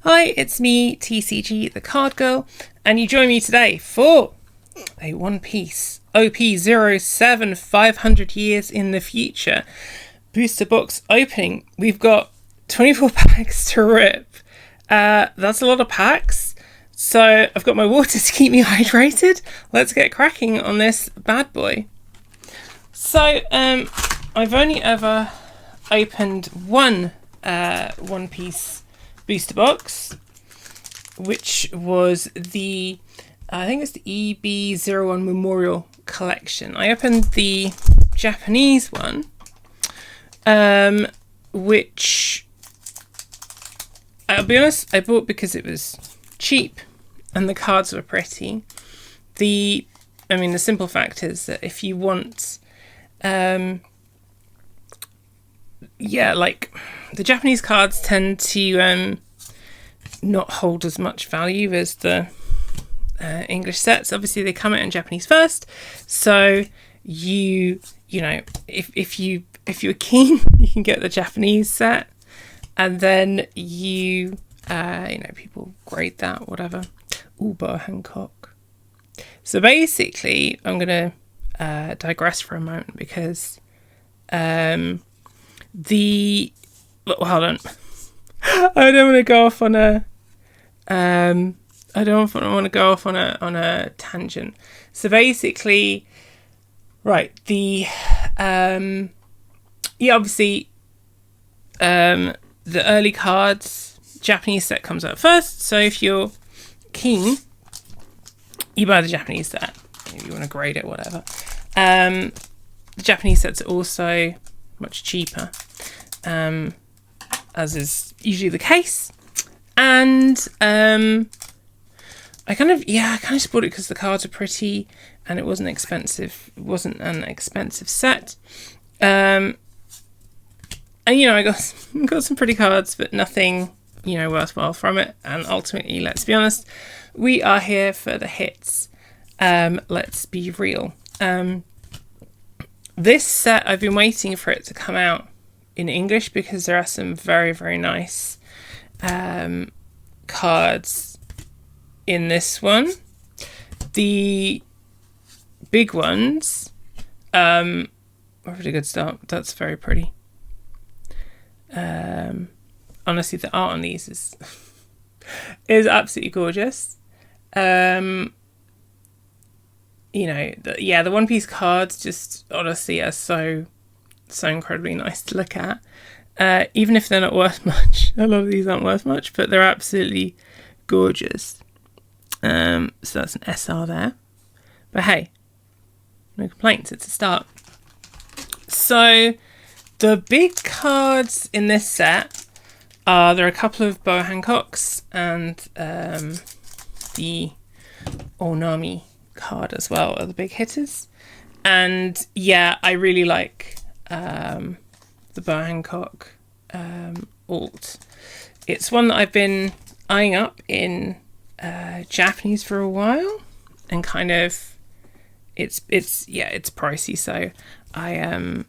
Hi, it's me, TCG, the Card Girl, and you join me today for a One Piece OP07 500 years in the future booster box opening. We've got 24 packs to rip. That's a lot of packs. So I've got my water to keep me hydrated. Let's get cracking on this bad boy. So I've only ever opened one One Piece booster box, which was the I think it's the EB01 Memorial Collection. I opened the Japanese one, which I'll be honest, I bought because it was cheap and the cards were pretty. The simple fact is that if you want the Japanese cards tend to not hold as much value as the English sets. Obviously, they come out in Japanese first, so you know if you're keen, you can get the Japanese set, and then people grade that, whatever. Ooh, Bo Hancock. So basically, I'm gonna digress for a moment because hold on. I don't want to go off on a tangent. So basically, right, obviously the early cards, Japanese set comes out first. So if you're keen, you buy the Japanese set. If you want to grade it, whatever. The Japanese sets are also much cheaper, as is usually the case. And I kind of just bought it because the cards are pretty and it wasn't expensive. It wasn't an expensive set. And I got some pretty cards, but nothing worthwhile from it. And ultimately, let's be honest, we are here for the hits. Let's be real. This set, I've been waiting for it to come out in English because there are some very, very nice cards in this one. The big ones are a really good start. That's very pretty. Honestly, the art on these is absolutely gorgeous. The One Piece cards just honestly are so incredibly nice to look at. Even if they're not worth much. A lot of these aren't worth much, but they're absolutely gorgeous. So that's an SR there. But hey, no complaints, it's a start. So the big cards in this set there are a couple of Bo Hancocks and the Onami card as well are the big hitters. And yeah, I really like the Bo Hancock alt. It's one that I've been eyeing up in Japanese for a while, and kind of it's pricey, so I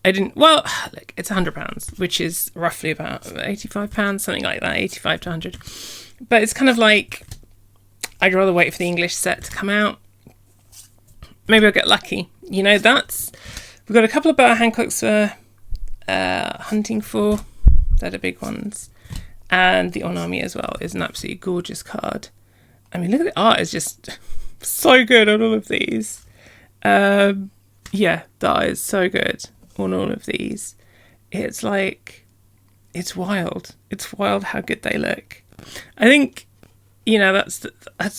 didn't. Well, look, it's £100, which is roughly about £85, something like that, 85 to 100. But it's kind of like I'd rather wait for the English set to come out. Maybe I'll get lucky. We've got a couple of Bo Hancocks we're hunting for. They're the big ones. And the Onami as well is an absolutely gorgeous card. I mean, look at the art, it's just so good on all of these. The art is so good on all of these. It's like, it's wild. It's wild how good they look. I think, that's I'm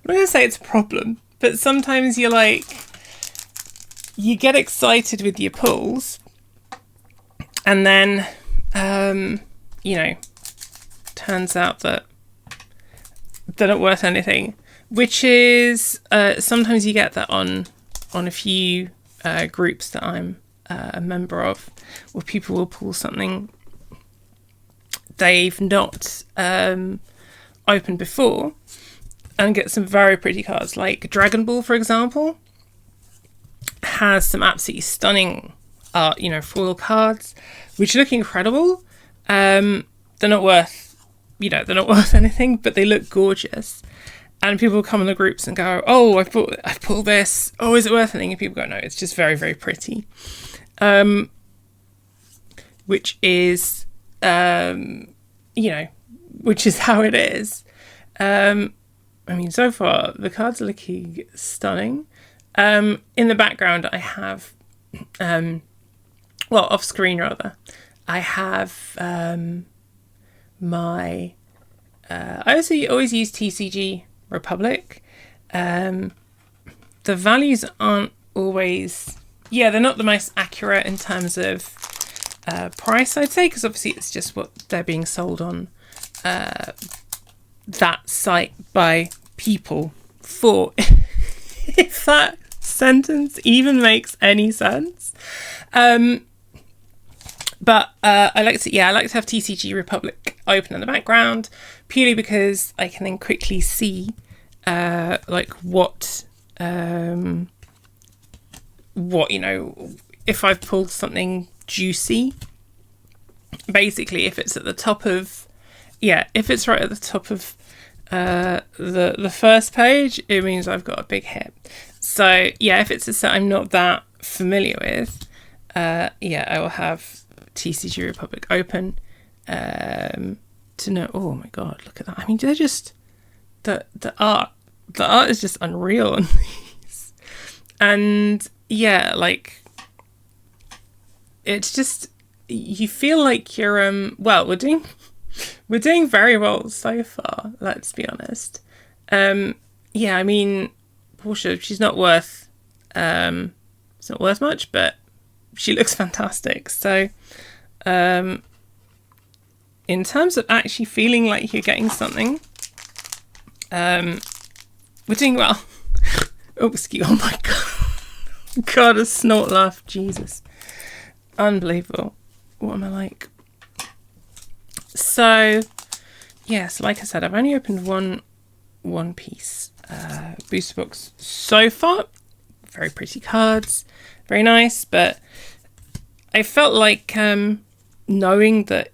not going to say it's a problem, but sometimes you get excited with your pulls, and then, turns out that they're not worth anything, which is sometimes you get that on a few groups that I'm a member of, where people will pull something they've not opened before and get some very pretty cards. Like Dragon Ball, for example, has some absolutely stunning foil cards, which look incredible. They're not worth they're not worth anything, but they look gorgeous. And people come in the groups and go, oh, I've bought this. Oh, is it worth anything? And people go, no, it's just very, very pretty. Which is, which is how it is. So far, the cards are looking stunning. In the background, I have, off screen rather, I have I also always use TCG Republic. The values aren't always, they're not the most accurate in terms of price, I'd say, because obviously it's just what they're being sold on that site by people for, if that sentence even makes any sense. But I like to have TCG Republic open in the background, purely because I can then quickly see what if I've pulled something juicy. Basically, if it's at the top of, if it's right at the top of the first page, it means I've got a big hit. So if it's a set I'm not that familiar with, I will have TCG Republic open to know. Oh my god, look at that! They're just the art is just unreal on these, and it's just, you feel like you're we're doing very well so far, let's be honest. Portia, she's not worth it's not worth much, but she looks fantastic. So in terms of actually feeling like you're getting something, we're doing well. Oh my god, a snort laugh, Jesus, unbelievable. What am I like? So yes, like I said, I've only opened one piece booster box so far. Very pretty cards, very nice, but I felt like knowing that,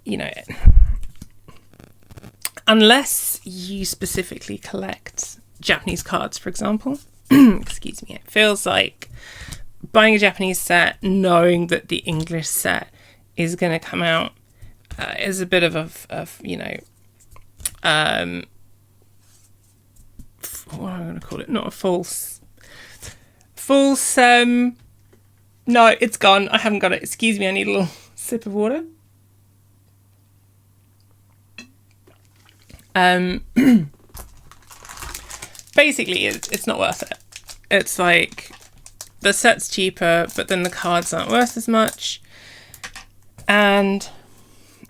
unless you specifically collect Japanese cards, for example, excuse me, it feels like buying a Japanese set, knowing that the English set is going to come out is a bit of what am I going to call it? Not a false. No, it's gone. I haven't got it. Excuse me. I need a little sip of water. Basically, it's not worth it. It's like the set's cheaper, but then the cards aren't worth as much. And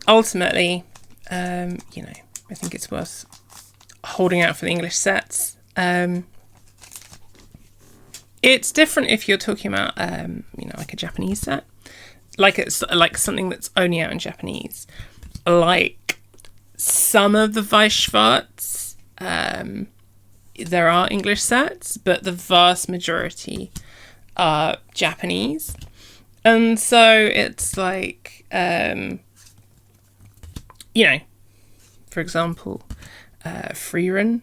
ultimately, I think it's worth holding out for the English sets. It's different if you're talking about, like a Japanese set, like it's like something that's only out in Japanese, like some of the Weisschwarz. There are English sets, but the vast majority are Japanese, and so it's like, for example, Freerun,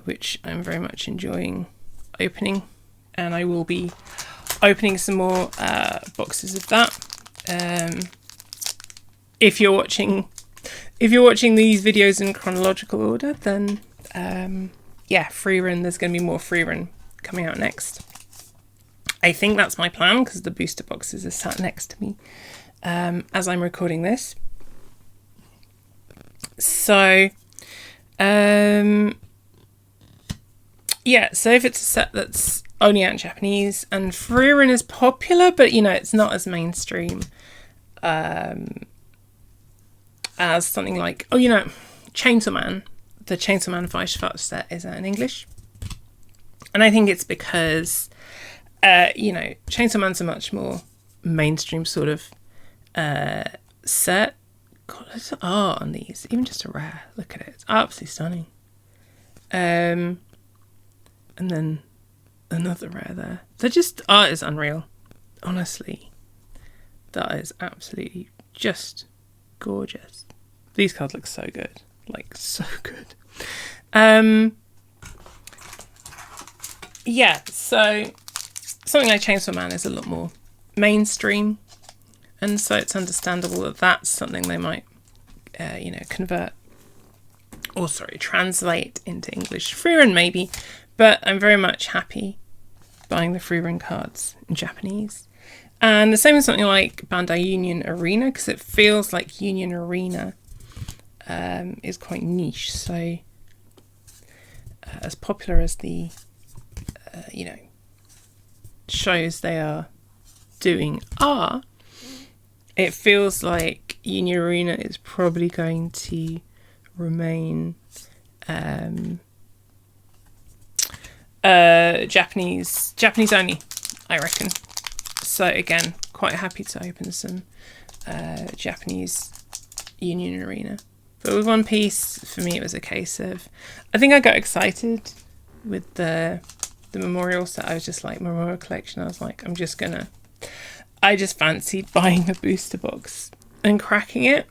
which I'm very much enjoying opening, and I will be opening some more boxes of that. If you're watching these videos in chronological order, then Freerun, there's going to be more Freerun coming out next. I think that's my plan, because the booster boxes are sat next to me as I'm recording this. So so if it's a set that's only out in Japanese, and Freerun is popular, but it's not as mainstream as something like, Chainsaw Man. The Chainsaw Man Weisschwarz set is out in English, and I think it's because Chainsaw Man's a much more mainstream sort of set. God, there's art on these, even just a rare. Look at it, it's absolutely stunning. And then another rare there. Art is unreal, honestly. That is absolutely just gorgeous. These cards look so good. Like, so good. Yeah, so Something Like Chainsaw Man is a lot more mainstream. And so it's understandable that that's something they might, translate into English. Frieren maybe, but I'm very much happy buying the Frieren cards in Japanese. And the same with something like Bandai Union Arena, because it feels like Union Arena is quite niche. So as popular as the, shows they are doing are, it feels like Union Arena is probably going to remain Japanese only, I reckon. So again, quite happy to open some Japanese Union Arena. But with One Piece, for me, it was a case of, I think I got excited with the memorial set. I was just like, memorial collection. I was like, I just fancied buying a booster box and cracking it,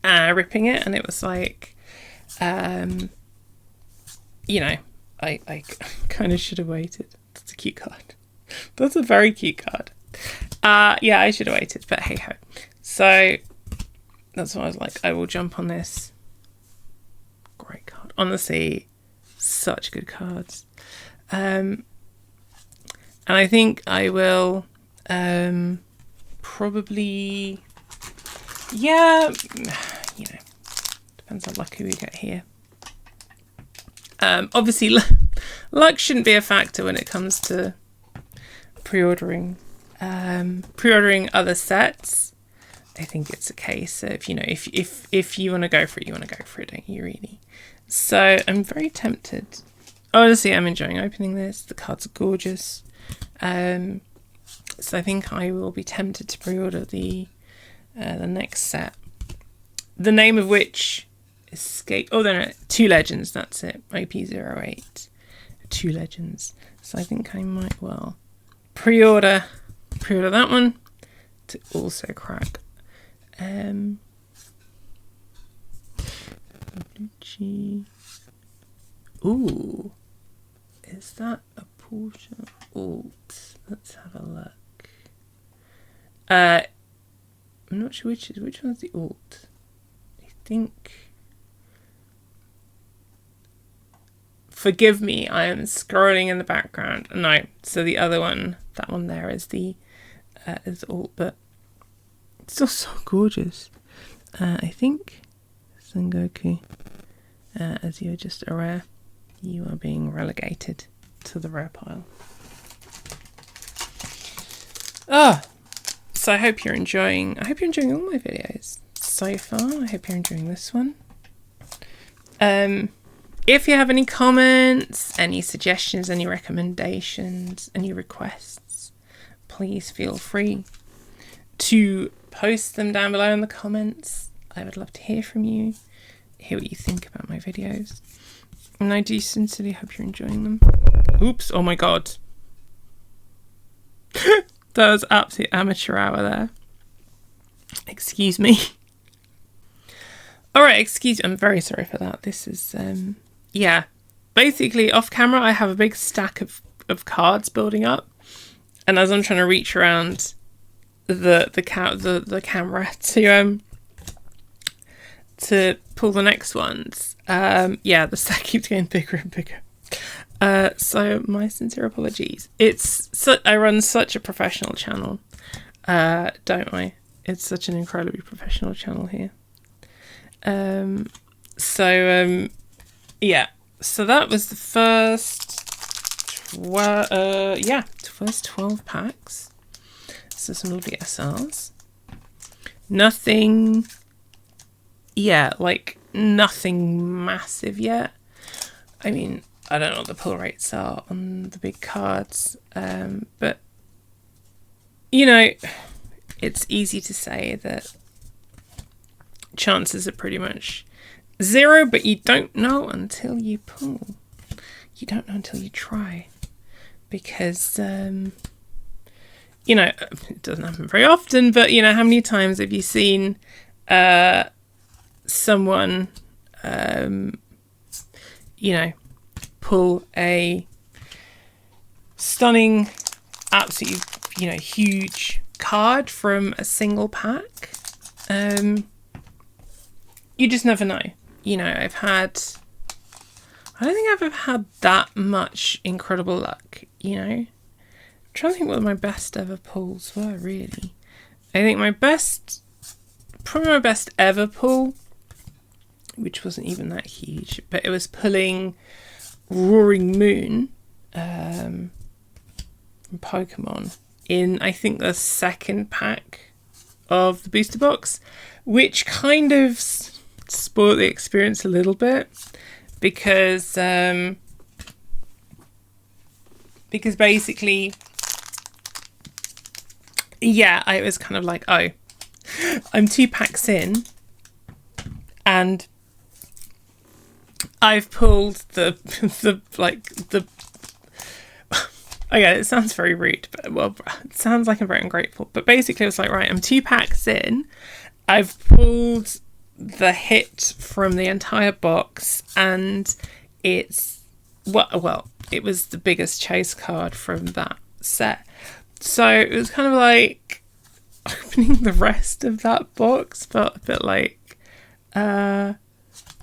ripping it, and it was like, I kind of should have waited. That's a cute card. That's a very cute card. Yeah, I should have waited, but hey ho. So that's why I was like, I will jump on this. Great card. Honestly, such good cards. And I think I will probably, depends how lucky we get here. Obviously, luck shouldn't be a factor when it comes to pre-ordering other sets. I think it's a case of, if you want to go for it, you want to go for it, don't you, really? So I'm very tempted. Honestly, I'm enjoying opening this. The cards are gorgeous. So I think I will be tempted to pre-order the next set. The name of which escape. Oh, no, 2 Legends. That's it. OP08. 2 Legends. So I think I might well pre-order that one to also crack. Ooh, is that a Porsche alt? Let's have a look. I'm not sure which one's the alt. I think. Forgive me, I am scrolling in the background. No, so the other one, that one there is the alt, but it's still so gorgeous. I think Sengoku, as you're just aware, you are being relegated to the rare pile. So I hope you're enjoying all my videos so far. I hope you're enjoying this one. If you have any comments, any suggestions, any recommendations, any requests, please feel free to post them down below in the comments. I would love to hear from you, hear what you think about my videos. And I do sincerely hope you're enjoying them. Oops, oh my god. That was absolute amateur hour there. Excuse me. Alright, excuse me. I'm very sorry for that. This is, basically off camera I have a big stack of cards building up. And as I'm trying to reach around the camera to pull the next ones, the stack keeps getting bigger and bigger. So my sincere apologies. I run such a professional channel, don't I? It's such an incredibly professional channel here. So that was the first 12 packs. So some lovely SRs. Nothing massive yet. I mean, I don't know what the pull rates are on the big cards, but it's easy to say that chances are pretty much 0, but you don't know until you pull. You don't know until you try, because it doesn't happen very often, but how many times have you seen someone, you know, pull a stunning, absolutely, you know, huge card from a single pack. You just never know. You know, I don't think I've ever had that much incredible luck, you know. I'm trying to think what my best ever pulls were, really. I think probably my best ever pull, which wasn't even that huge, but it was pulling Roaring Moon from Pokemon in, I think, the second pack of the booster box, which kind of spoiled the experience a little bit because basically, yeah, I was kind of like, oh, I'm 2 packs in and I've pulled the okay, it sounds very rude, but well, it sounds like I'm very ungrateful. But basically, it was like, right, I'm 2 packs in. I've pulled the hit from the entire box, and it's well, it was the biggest chase card from that set. So it was kind of like opening the rest of that box felt a bit like a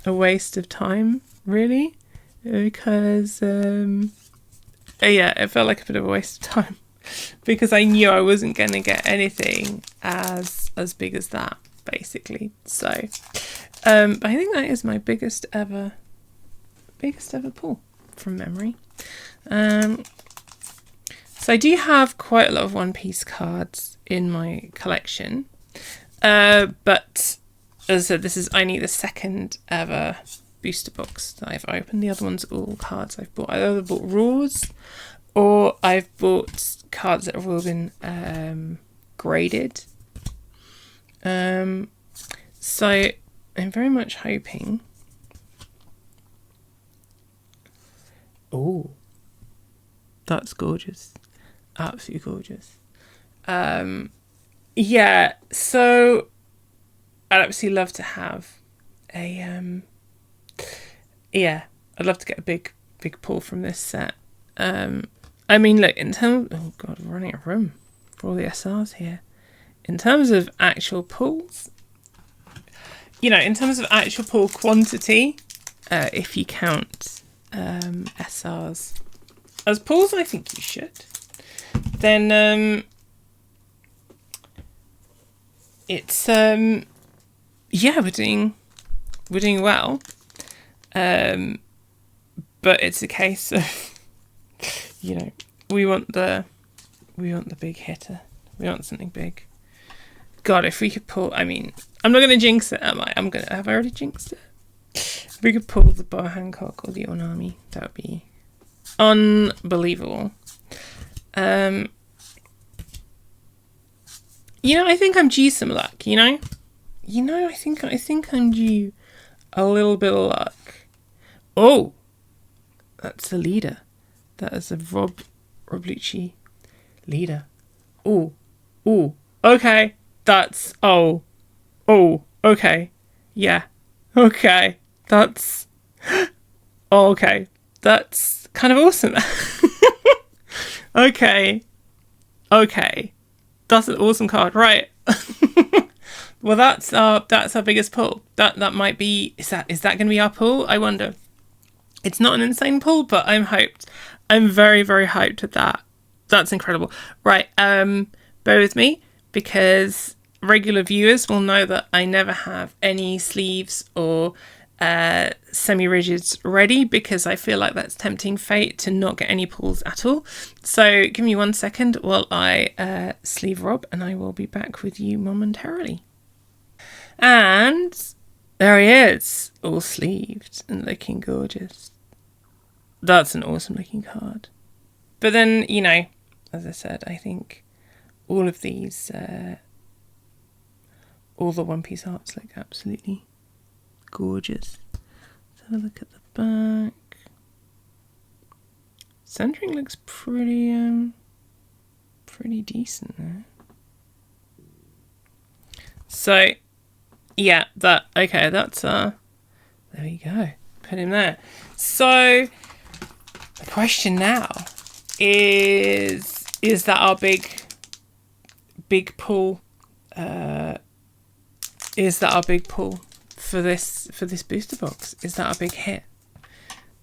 waste of time, really, because yeah, it felt like a bit of a waste of time because I knew I wasn't going to get anything as big as that, basically. So I think that is my biggest ever pull from memory. So I do have quite a lot of One Piece cards in my collection, but as I said, this is only the second ever booster box that I've opened. The other ones are all cards I've bought. I've either bought raws or I've bought cards that have all been graded. So I'm very much hoping. Oh, that's gorgeous. Absolutely gorgeous. Yeah, so I'd absolutely love to have a yeah, I'd love to get a big pull from this set. I mean, look, in terms, oh god, we're running out of room for all the SRs here. In terms of actual pulls, you know, in terms of actual pull quantity, if you count SRs as pulls, I think you should. Then it's yeah, we're doing well. But it's a case of, you know, we want the big hitter. We want something big. God, if we could pull, I mean, I'm not going to jinx it, am I? Have I already jinxed it? If we could pull the Boa Hancock or the Onami, that would be unbelievable. You know, I think I'm due some luck, you know? I think I'm due a little bit of luck. Oh, that's a leader. That is a Rob Lucci leader. Oh, okay. That's okay. Yeah, okay. That's okay. That's kind of awesome. Okay. That's an awesome card, right? Well, that's our biggest pull. That might be. Is that going to be our pull? I wonder. It's not an insane pull, but I'm hyped. I'm very, very hyped at that. That's incredible. Right, bear with me, because regular viewers will know that I never have any sleeves or semi-rigids ready, because I feel like that's tempting fate to not get any pulls at all. So give me 1 second while I sleeve Rob, and I will be back with you momentarily. And there he is, all sleeved and looking gorgeous. That's an awesome looking card. But then, you know, as I said, I think all of these, all the One Piece arts look absolutely gorgeous. Let's have a look at the back. Centering looks pretty decent there. So, Yeah, that's there we go. Put him there. So the question now is that our big pull? Is that our big pull for this booster box? Is that our big hit?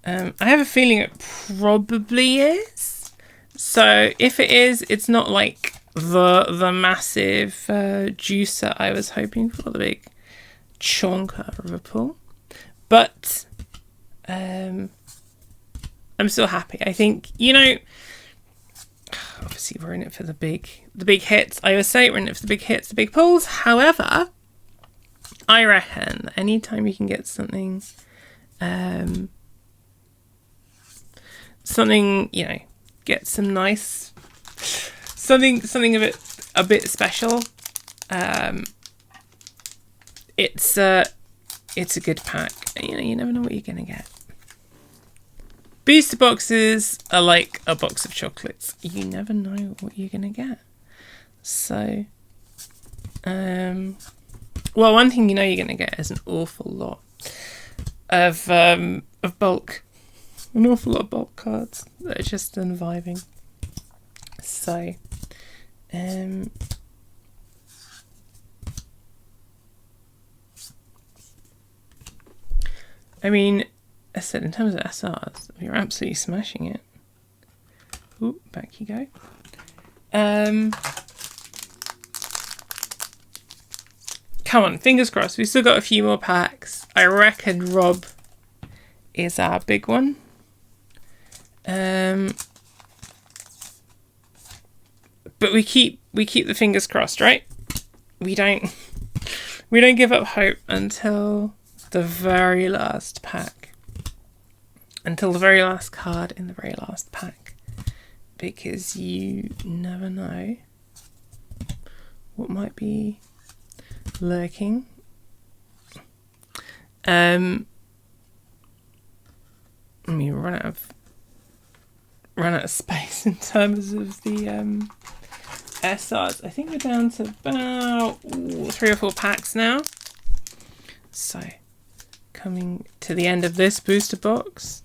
I have a feeling it probably is. So if it is, it's not like the massive juicer I was hoping for, the big chonker of a pull. But I'm still happy. I think, obviously we're in it for the big hits. I always say we're in it for the big hits, the big pulls. However, I reckon anytime you can get something, get some nice, something a bit special. It's a good pack. You never know what you're gonna get. Booster boxes are like a box of chocolates. You never know what you're gonna get. So, well, one thing you're gonna get is an awful lot of bulk, an awful lot of bulk cards that are just vibing. So, I mean, I said in terms of SRs, you're absolutely smashing it. Ooh, back you go. Come on, fingers crossed. We've still got a few more packs. I reckon Rob is our big one. But we keep the fingers crossed, right? We don't give up hope until the very last pack. Until the very last card in the very last pack. Because you never know what might be lurking. I mean, run out of space in terms of the SRs. I think we're down to about 3 or 4 packs now. So, coming to the end of this booster box.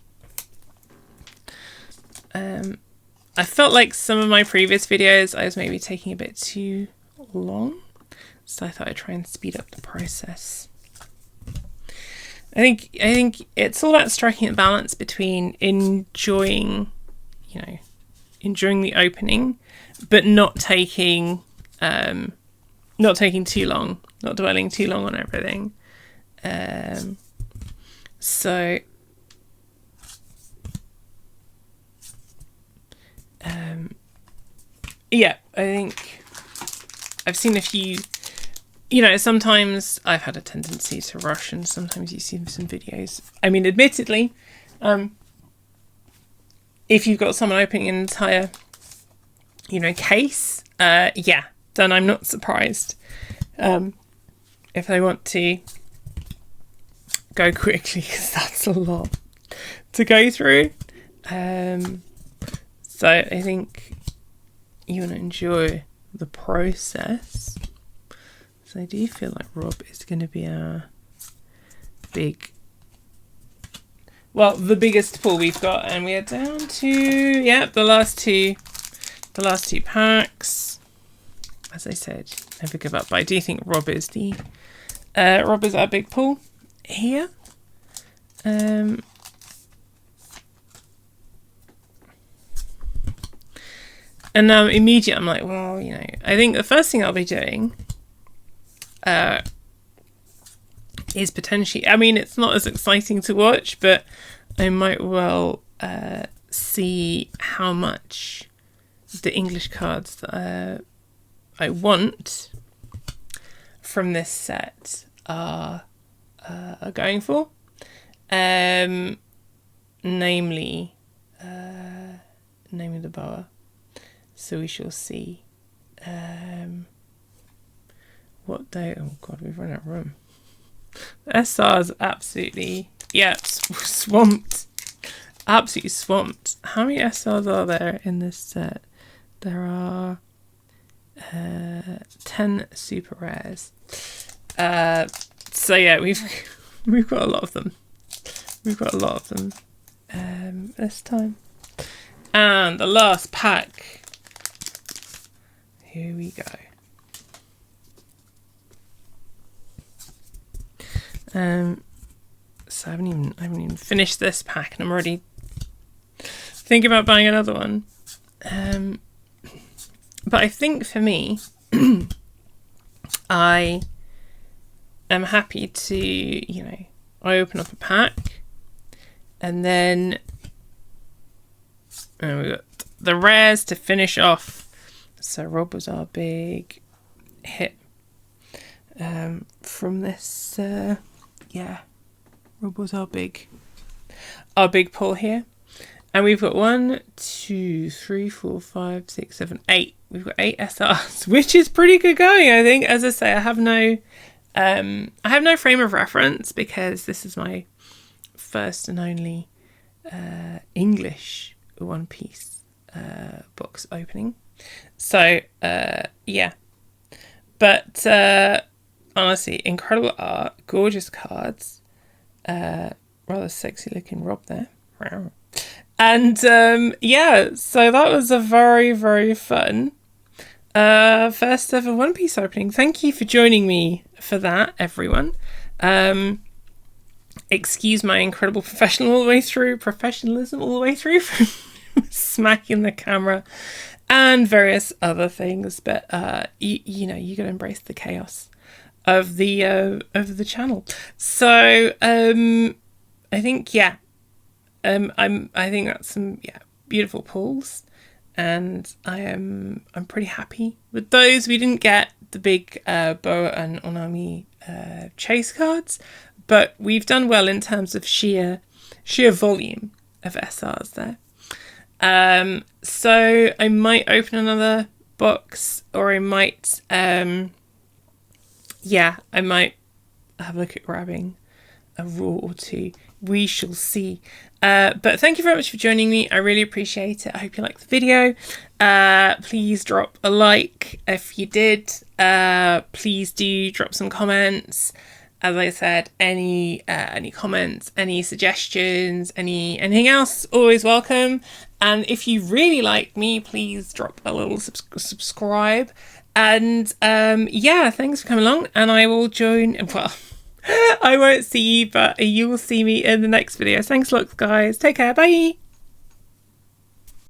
I felt like some of my previous videos I was maybe taking a bit too long, so I thought I'd try and speed up the process. I think it's all about striking a balance between enjoying the opening, but not taking too long, not dwelling too long on everything. Yeah, I think I've seen a few, sometimes I've had a tendency to rush, and sometimes you see some videos. I mean, admittedly, if you've got someone opening an entire, case, then I'm not surprised if they want to go quickly, because that's a lot to go through. So I think you want to enjoy the process. So I do feel like Rob is going to be our the biggest pull we've got, and we are down to the last two packs. As I said, never give up. But I do think Rob is our big pull here. And now immediately I'm like, well, I think the first thing I'll be doing is potentially, I mean, it's not as exciting to watch, but I might well see how much the English cards that I want from this set are going for. Namely the Boa. So we shall see what day. Oh god, we've run out of room. The SR's absolutely swamped. Absolutely swamped. How many SRs are there in this set? There are 10 super rares. So yeah, we've got a lot of them. We've got a lot of them this time. And the last pack. Here we go. So I haven't even finished this pack, and I'm already thinking about buying another one. But I think for me, I am happy to, I open up a pack, and then we've got the rares to finish off. So Rob was our big hit from this. Rob was our big pull here. And we've got 1, 2, 3, 4, 5, 6, 7, 8. We've got 8 SRs, which is pretty good going, I think. As I say, I have no frame of reference because this is my first and only English One Piece box opening. So yeah, but honestly, incredible art, gorgeous cards, rather sexy looking Rob there. And yeah, so that was a very, very fun first ever One Piece opening. Thank you for joining me for that, everyone. Excuse my incredible professionalism all the way through from smacking the camera and various other things, but you gotta embrace the chaos of the channel. So I think I think that's some beautiful pulls, and I'm pretty happy with those. We didn't get the big Boa and Onami chase cards, but we've done well in terms of sheer volume of SRs there. So I might open another box, or I might I might have a look at grabbing a raw or two. We shall see. But thank you very much for joining me. I really appreciate it. I hope you liked the video. Please drop a like if you did. Please do drop some comments. As I said, any comments, any suggestions, anything else, always welcome. And if you really like me, please drop a little subscribe. And thanks for coming along. And I will join. Well, I won't see you, but you will see me in the next video. Thanks a lot, guys. Take care. Bye.